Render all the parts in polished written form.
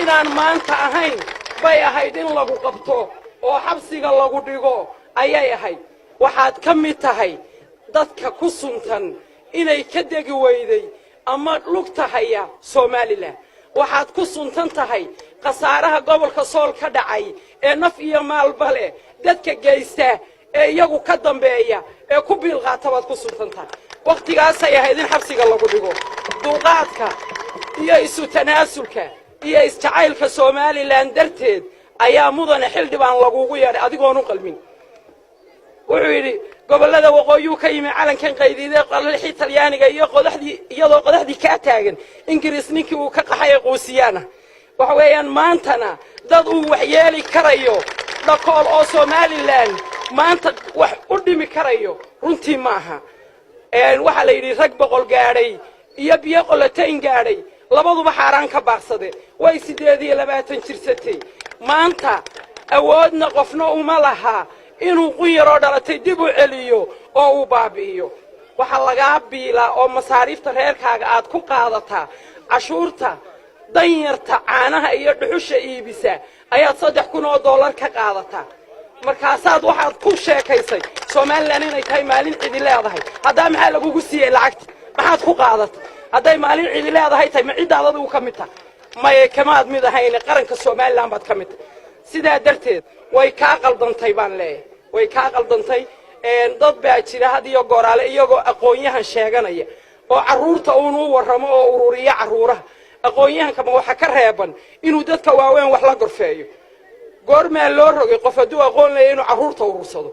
inaan maanta ahayn bay ahayd in lagu qabto oo xabsiga lagu dhigo ayay ahayd waxaad ka mid tahay dadka ku suntan inay ka degi weyday ama lugta haya Soomaaliland waxaad ku suntan tahay qasaaraha gobolka Sool ka dhacay ee naf iyo maalba leh dadka geysta ee iyagu ka dambeeya ee ku biilqaatabaad ku suntan tahay waqtigaas ay ahayd in xabsiga lagu dhigo dulqaadka iyo isu tanaasulka iyo isjacaylka Soomaaliland darteed ayaa mudane xildhibaan lagugu yeeray adigoon u qalmin wuxuu yiri gobolada waqooyi ka yimid calankan qaydiday qalxi Talyaaniga iyo qodaxdii ka taagan Ingiriis ninkii uu ka qaxay qoosiyana waxa weeyaan maantana dad uu wax yeeli karayo dhaqool oo Soomaaliland maanta wax u dhimi karayo runtii maaha waxa la yiri rag boqol gaaray iyo biyo qolatayn gaaray labaduba xaraan ka baaqsade way 28 jirsatay maanta awoodna qofna uma laha inuu quyaro dhalatay dib u celiyo oo uu baabi'iyo waxa laga biilaa oo masaariifta reerkaaga aad ku qaadataa cashuurta danyarta caanaha iyo dhuxusha iibisa ayaad $3,000 ka qaadataa markaasaad waxaad ku sheekaysay Soomaaliland inay tahay maalin cidi leedahay hadaa maxaa lagugu siiyay lacagta maxaad ku qaadatay haday maalin cidi leedahay tahay ma cidaadadu ka mid tahay ma kamaad mid ahayn qaranka Soomaaliland baad ka mid sidaa darteed way ka qaldantay baan leeyahay way ka qaldantay dad baa jira hadiyo goraale iyagoo aqoonyahan sheeganaya oo caruurta uu waramo oo ururiya caruuraha aqoonyahanka ma waxa ka reeban inuu dadka waaweyn wax la gorfeeyo goorma loo rogay qof haduu aqoon leeyahay inuu caruurta urursado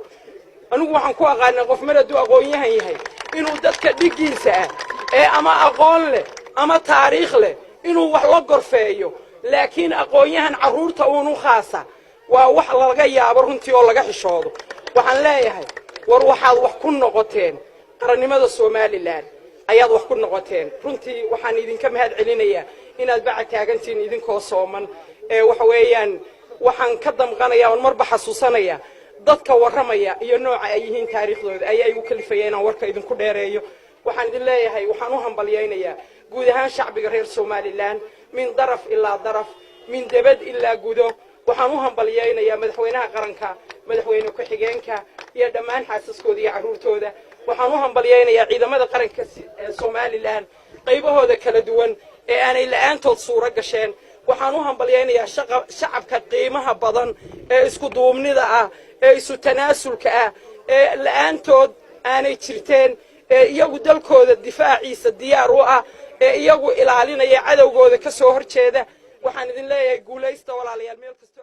anigu waxaan ku aqaanaa qof mar haduu aqoonyahan yahay inuu dadka dhigiisa ama aqoon leh ama taariikh leh inuu wax la gorfeeyo laakiin aqoonyahan caruurta uu khaasa waa wax laga yaabo runtii oo laga xishoodo waxaan leeyahay war waxaad wax ku noqoteen qarannimada Soomaaliland ayaad wax ku noqoteen runtii waxaan idinka mahad celinayaa inaad bacad taagantiin idinkoo sooman waxa weeyaan waxaan ka damqanayaa oo marba xasuusanaya dadka waramaya iyo nooca ay yihiin taariikhdooda ayay u kalifayeen aan warka idinku dheereeyo waxaan idin leeyahay waxaan u hambalyeeynayaa guud ahaan shacbiga reer Soomaaliland min daraf ilaa daraf min debad ilaa gudo waxaan u hambalyeeynayaa madaxweynaha qaranka madaxweyne ku xigeenka iyo dhammaan xaasaskooda iyo caruurtooda waxaan u hambalyeeynayaa ciidamada qaranka Soomaaliland qaybahooda kala duwan ee aanay la'aantood suura gasheen waxaan u hambalyeeynayaa shacabka qiimaha badan ee isku duubnida ah ee isu tanaasulka ah ee la'aantood aanay jirteen ee iyagu dalkooda difaaciisa diyaar u ah ee iyagu ilaalinaya cadawgooda ka soo horjeeda waxaan idin leeyahay guulaysta walaalayaal meel kasta